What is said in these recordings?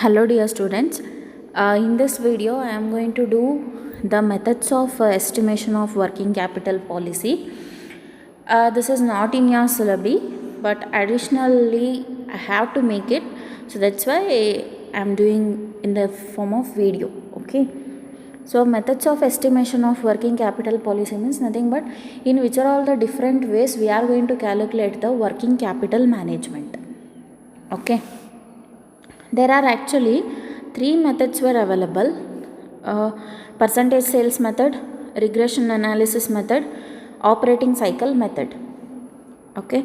Hello dear students, in this video I am going to do the methods of estimation of working capital policy. This is not in your syllabi, but additionally I have to make it, so that's why I am doing in the form of video. Okay, so methods of estimation of working capital policy means nothing but in which are all the different ways we are going to calculate the working capital management. Okay, there are actually three methods were available: percentage sales method, regression analysis method, operating cycle method. Okay,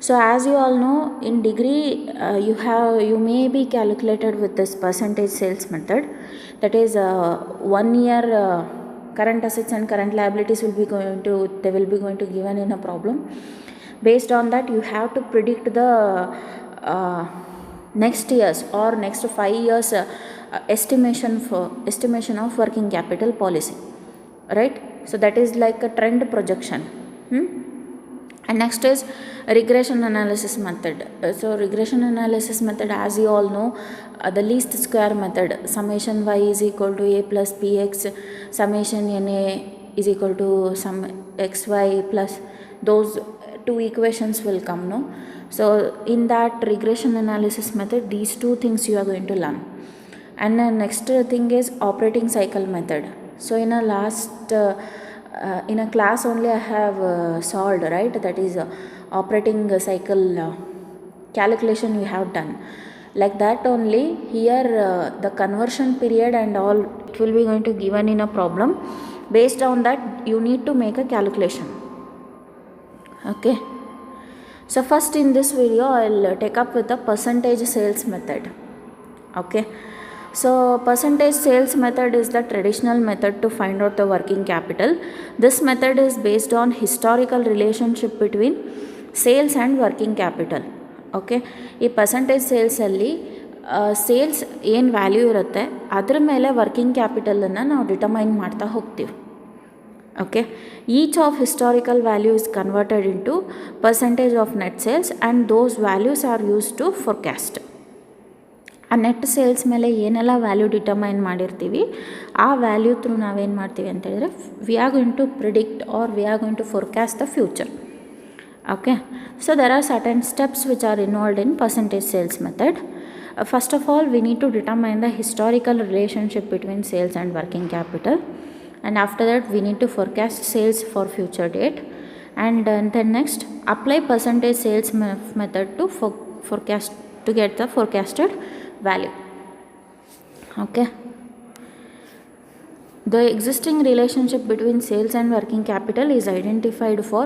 so as you all know, in degree you may be calculated with this percentage sales method. That is 1 year current assets and current liabilities will be going to given in a problem. Based on that, you have to predict the next year's or next 5 years estimation of working capital policy, right? So that is like a trend projection. And next is regression analysis method. So regression analysis method, as you all know, the least square method, summation y is equal to a plus px, summation na is equal to some xy plus those two equations will come, no? So in that regression analysis method, these two things you are going to learn. And the next thing is operating cycle method. So in a in a class only I have solved, right? That is operating cycle calculation we have done. Like that only here the conversion period and all it will be going to given in a problem. Based on that you need to make a calculation. Okay, so first in this video I'll take up with the percentage sales method. Okay, so percentage sales method is the traditional method to find out the working capital. This method is based on historical relationship between sales and working capital. Okay, ಈ percentage sales ಅಲ್ಲಿ sales ಏನು value ಇರುತ್ತೆ ಅದ್ರ ಮೇಲೆ working ಕ್ಯಾಪಿಟಲನ್ನು ನಾವು determine ಮಾಡ್ತಾ ಹೋಗ್ತೀವಿ. Okay, each of historical value is converted into percentage of net sales and those values are used to forecast. ಆ ನೆಟ್ ಸೇಲ್ಸ್ ಮೇಲೆ ಏನೆಲ್ಲ ವ್ಯಾಲ್ಯೂ ಡಿಟರ್ಮೈನ್ ಮಾಡಿರ್ತೀವಿ ಆ ವ್ಯಾಲ್ಯೂ ಥ್ರೂ ನಾವೇನು ಮಾಡ್ತೀವಿ ಅಂತ ಹೇಳಿದ್ರೆ we are going to predict or we are going to forecast the future. Okay, so there are certain steps which are involved in percentage sales method. First of all, we need to determine the historical relationship between sales and working capital, and after that we need to forecast sales for future date, and then next apply percentage sales method to forecast to get the forecasted value. Okay, the existing relationship between sales and working capital is identified for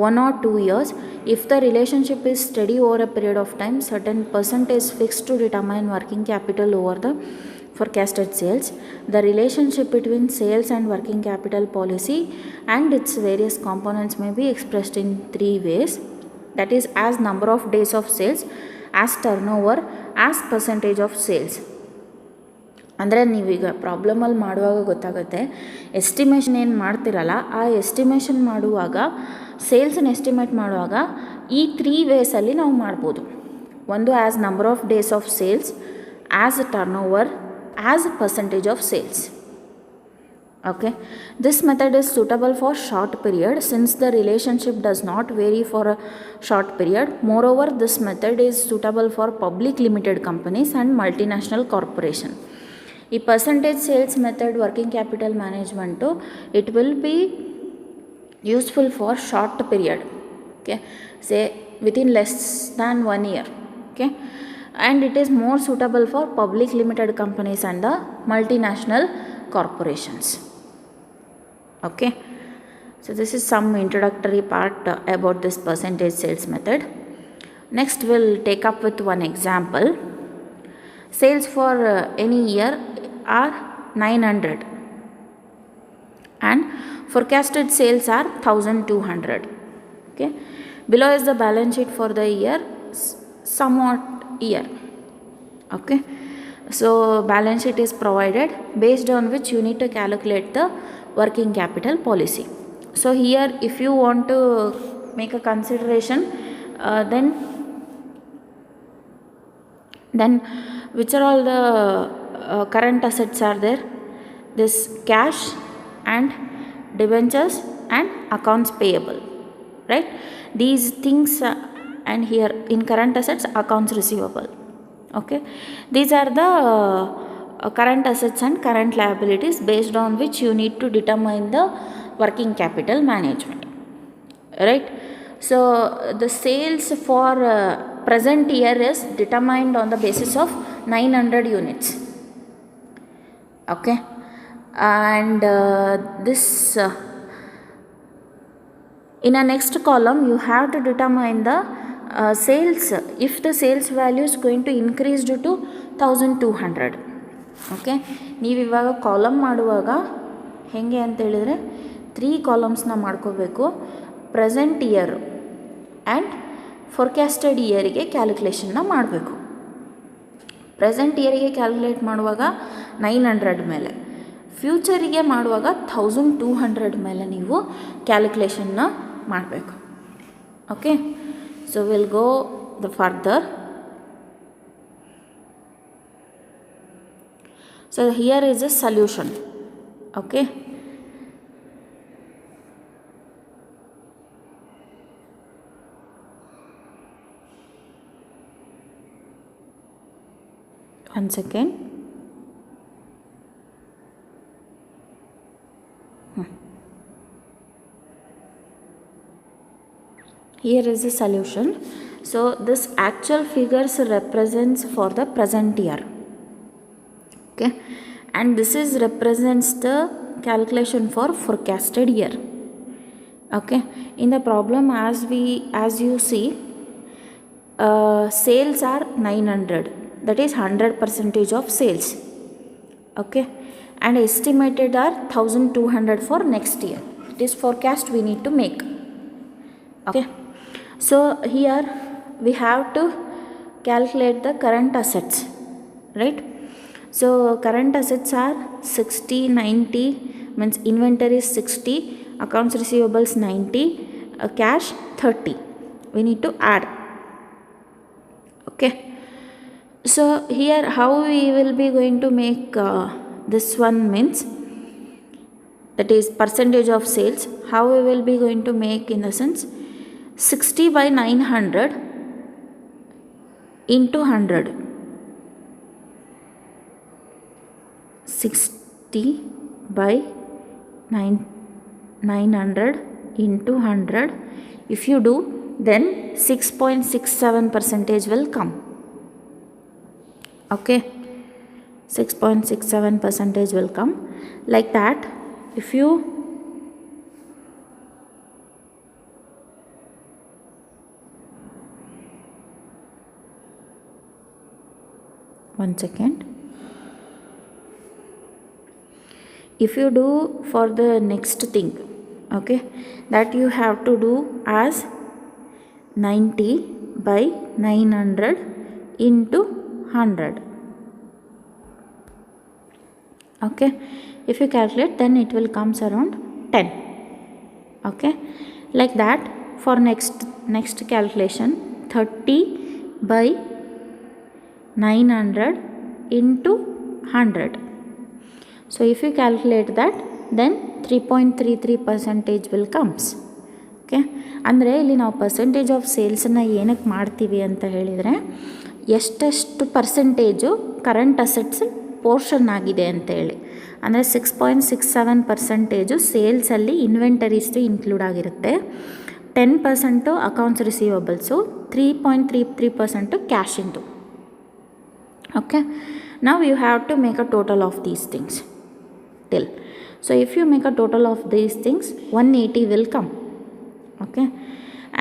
1 or 2 years. If the relationship is steady over a period of time, certain percentage fixed to determine working capital over the forecasted sales. The relationship between sales and working capital policy and its various components may be expressed in 3 ways. That is as number of days of sales, as turnover, as percentage of sales. ಅಂದರೆ ನೀವೀಗ ಪ್ರಾಬ್ಲಮಲ್ಲಿ ಮಾಡುವಾಗ ಗೊತ್ತಾಗುತ್ತೆ, estimation ಏನು ಮಾಡ್ತಿರಲ್ಲ ಆ estimation ಮಾಡುವಾಗ ಸೇಲ್ಸನ್ನು estimate ಮಾಡುವಾಗ ಈ 3 ವೇಸಲ್ಲಿ ನಾವು ಮಾಡ್ಬೋದು. ಒಂದು as number of days of sales, as a turn over, as a percentage of sales. Okay, this method is suitable for short period since the relationship does not vary for a short period. Moreover, this method is suitable for public limited companies and multinational corporation. ಈ percentage sales method working capital management it will be useful for short period. Okay, say within less than 1 year. Okay, and it is more suitable for public limited companies and the multinational corporations. Okay, so this is some introductory part about this percentage sales method. Next we'll take up with one example. Sales for any year are 900 and forecasted sales are 1200. Okay, below is the balance sheet for the year somewhat year. Okay, so balance sheet is provided based on which you need to calculate the working capital policy. So here if you want to make a consideration then Then which are all the current assets are there? This cash and debentures and accounts payable, right? These things and here in current assets, accounts receivable. Okay, these are the current assets and current liabilities based on which you need to determine the working capital management, right? So the sales for present year is determined on the basis of 900 units. Okay, and this in a next column you have to determine the sales, if the sales value is going to increase due to 1200. Okay, ನೀವು ಇವಾಗ column ಮಾಡುವಾಗ ಹೇಗೆ ಅಂತ ಹೇಳಿದರೆ 3 ಕಾಲಮ್ಸ್ನ ಮಾಡ್ಕೋಬೇಕು. Present year and ಫೋರ್ಕ್ಯಾಸ್ಟೆಡ್ ಇಯರಿಗೆ ಕ್ಯಾಲ್ಕುಲೇಷನ್ನ ಮಾಡಬೇಕು. Present ಇಯರಿಗೆ calculate ಮಾಡುವಾಗ 900 ಮೇಲೆ, ಫ್ಯೂಚರಿಗೆ ಮಾಡುವಾಗ 1200 ಮೇಲೆ ನೀವು ಕ್ಯಾಲ್ಕುಲೇಷನ್ನ ಮಾಡಬೇಕು. Okay, so will go the further. So here is a solution. Okay, one second. Here is a solution. So this actual figures represents for the present year. Okay, and this is represents the calculation for forecasted year. Okay, in the problem as you see, sales are 900, that is 100% of sales. Okay, and estimated are 1200 for next year. This forecast we need to make. Okay, so here we have to calculate the current assets, right? So current assets are 60, 90, means inventory is 60, accounts receivables 90, cash 30. We need to add. Okay, so here how we will be going to make this one means, that is percentage of sales. How we will be going to make, in the sense 60 by 900 into 100. 60 by 900 into 100. If you do, then 6.67% will come. Okay, 6.67% will come. Like that, if you one second. If you do for the next thing, okay, that you have to do as 90 by 900 into 100. Okay, if you calculate, then it will comes around 10. Okay, like that, for next calculation, 30 by 900 into 100. So if you calculate that, then 3.33% will comes. Okay, ಅಂದರೆ ಇಲ್ಲಿ ನಾವು percentage of ಸೇಲ್ಸನ್ನು ಏನಕ್ಕೆ ಮಾಡ್ತೀವಿ ಅಂತ ಹೇಳಿದರೆ, ಎಷ್ಟೆಷ್ಟು percentage current assets portion ಆಗಿದೆ ಅಂತೇಳಿ. ಅಂದರೆ 6.67% ಸೇಲ್ಸಲ್ಲಿ ಇನ್ವೆಂಟರೀಸ್ದು ಇನ್ಕ್ಲೂಡ್ ಆಗಿರುತ್ತೆ, 10% ಅಕೌಂಟ್ಸ್ ರಿಸೀವಬಲ್ಸು, 3.33% ಕ್ಯಾಶ್ ಇಂದು. Okay, now you have to make a total of these things till. So if you make a total of these things, 180 will come. Okay,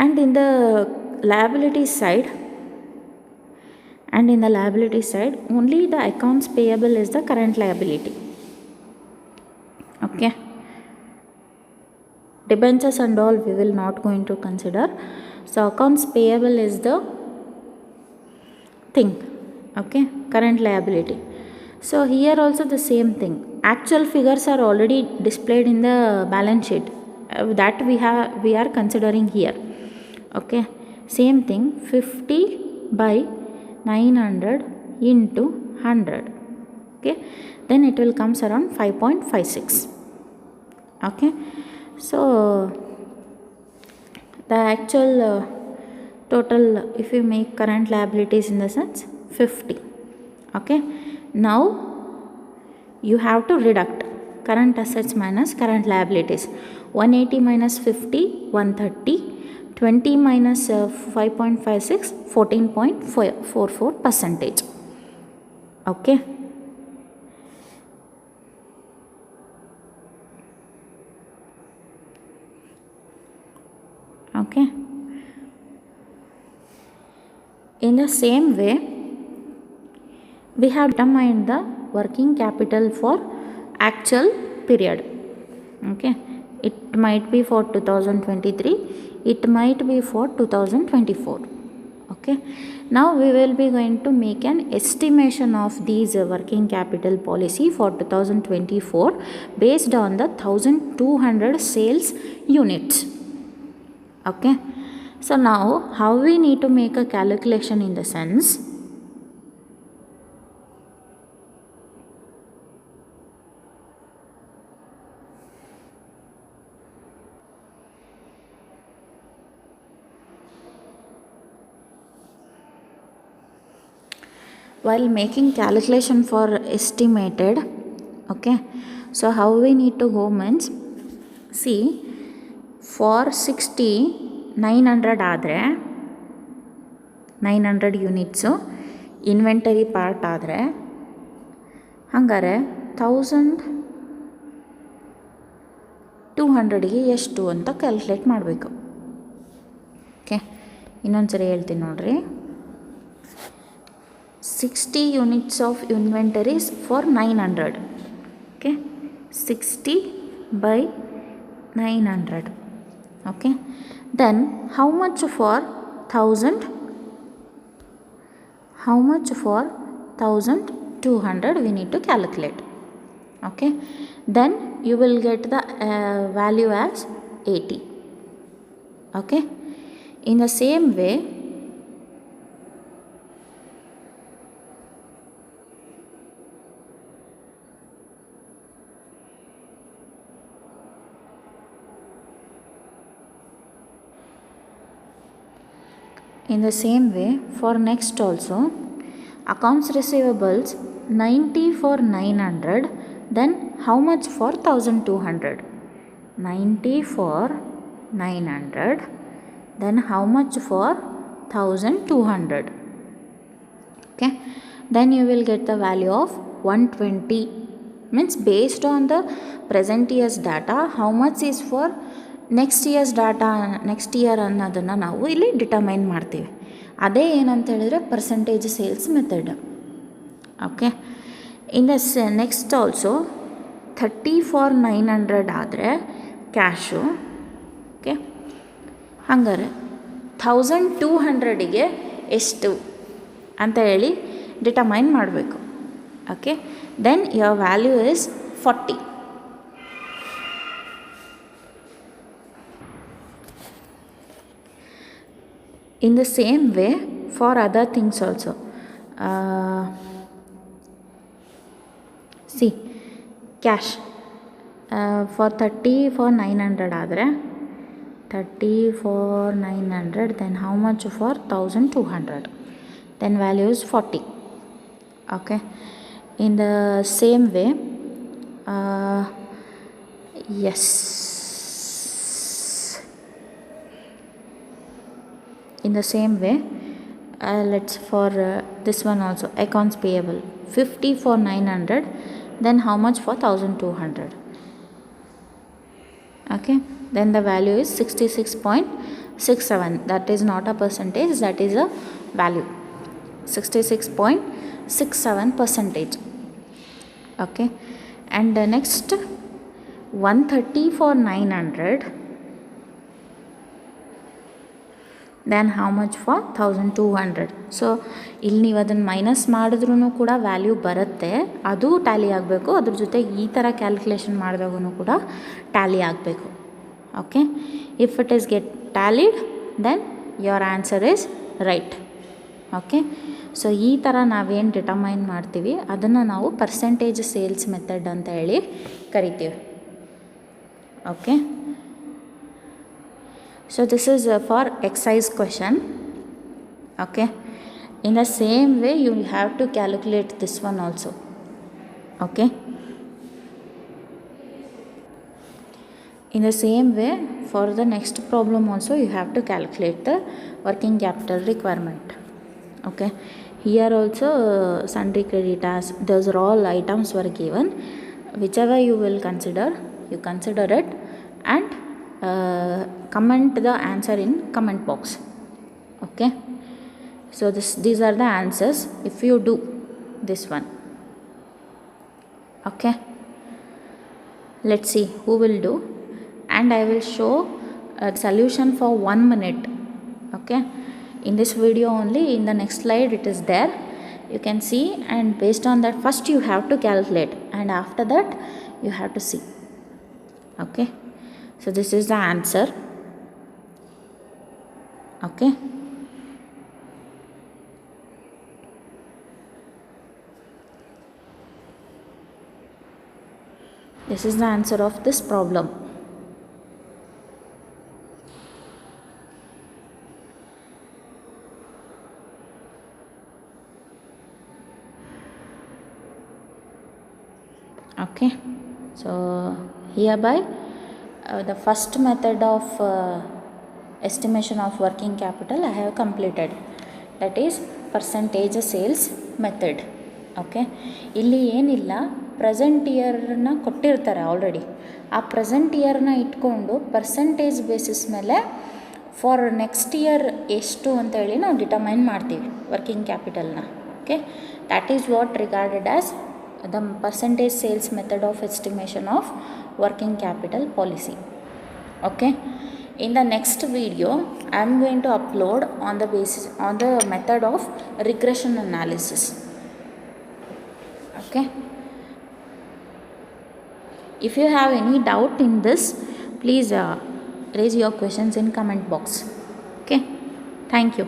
and in the liability side, only the accounts payable is the current liability. Okay, debentures and all we will not going to consider. So accounts payable is the thing. Okay, current liability. So here also the same thing. Actual figures are already displayed in the balance sheet, that we are considering here. Okay, same thing, 50 by 900 into 100. Okay, then it will comes around 5.56. Okay, so the actual total, if you make current liabilities in the sense 50. Okay, now you have to deduct current assets minus current liabilities. 180 minus 50, 130. 20 minus 5.56, 14.44%. Okay. Okay. In the same way, we have determined the working capital for actual period. Okay, it might be for 2023, it might be for 2024. Okay, now we will be going to make an estimation of these working capital policy for 2024 based on the 1200 sales units. Okay, so now how we need to make a calculation in the sense, while making calculation for estimated, okay, so how we need to go means, see, for 60 900 ಆದರೆ 900 units inventory part ಆದರೆ ಹಂಗಾರೆ 1200ಗೆ ಎಷ್ಟು ಅಂತ calculate ಮಾಡಬೇಕು. Okay, ಇನ್ನೊಂದು ಸರಿ ಹೇಳ್ತೀನಿ ನೋಡ್ರಿ. 60 units of inventories for 900. Okay, 60 by 900. Okay, then how much for 1000? How much for 1200 we need to calculate. Okay, then you will get the value as 80. Okay, in the same way, for next also, accounts receivables 90 for 900, then how much for 1200? 90 for 900, then how much for 1200? Okay, then you will get the value of 120, means based on the present year's data, how much is for next years data, next year ಅನ್ನೋದನ್ನು ನಾವು ಇಲ್ಲಿ determine ಮಾಡ್ತೀವಿ. ಅದೇ ಏನಂತ ಹೇಳಿದ್ರೆ percentage sales method. Okay, in the next also 30 for 900 ಆದರೆ cash. Okay, ಹಂಗಾರೆ 1200ಗೆ ಎಷ್ಟು ಅಂತ ಹೇಳಿ ಡಿಟರ್ಮೈನ್ ಮಾಡಬೇಕು. Okay, then your value is 40. In the same way, for other things also, see, cash for 30 for 900 ಆದರೆ 30 for 900, then how much for 1200? Then value is 40. Okay, in the same way, yes, in the same way, let's for this one also, accounts payable 50 for 900, then how much for 1200? Okay, then the value is 66.67. that is not a percentage, that is a value, 66.67%. Okay, and the next 130 for 900, then how much for 1200? So ಇಲ್ಲಿ ನೀವು ಅದನ್ನು minus ಮಾಡಿದ್ರೂ ಕೂಡ value ಬರುತ್ತೆ, ಅದು Tally ಆಗಬೇಕು. ಅದ್ರ ಜೊತೆ ಈ ಥರ ಕ್ಯಾಲ್ಕುಲೇಷನ್ ಮಾಡಿದಾಗೂ ಕೂಡ ಟ್ಯಾಲಿ ಆಗಬೇಕು. Okay, if it is get tallied, then your answer is right. Okay, so ಈ ಥರ ನಾವೇನು ಡಿಟರ್ಮೈನ್ ಮಾಡ್ತೀವಿ ಅದನ್ನು ನಾವು ಪರ್ಸೆಂಟೇಜ್ ಸೇಲ್ಸ್ ಮೆಥಡ್ ಅಂತ ಹೇಳಿ ಕರಿತೀವಿ. Okay, so this is for exercise question. Okay, in the same way you have to calculate this one also. Okay, in the same way for the next problem also you have to calculate the working capital requirement. Okay, here also sundry creditors, those are all items were given. Whichever you will consider, you consider it and comment the answer in comment box. Okay, so these are the answers if you do this one. Okay, let's see who will do, and I will show a solution for 1 minute. Okay, in this video only, in the next slide it is there, you can see, and based on that first you have to calculate and after that you have to see. Okay, so this is the answer. Okay, this is the answer of this problem. Okay, so hereby the first method of estimation of working capital I have completed, that is percentage sales method. Okay, ಇಲ್ಲಿ ಏನಿಲ್ಲ, present ಇಯರ್ನ ಕೊಟ್ಟಿರ್ತಾರೆ already, ಆ present ಇಯರ್ನ ಇಟ್ಕೊಂಡು percentage basis ಮೇಲೆ for next year ಎಷ್ಟು ಅಂತೇಳಿ ನಾವು ಡಿಟರ್ಮೈನ್ ಮಾಡ್ತೀವಿ ವರ್ಕಿಂಗ್ ಕ್ಯಾಪಿಟಲ್ನ. Okay, that is what regarded as the percentage sales method of estimation of working capital policy. Okay, in the next video I am going to upload on the method of regression analysis. Okay, if you have any doubt in this, please raise your questions in comment box. Okay, thank you.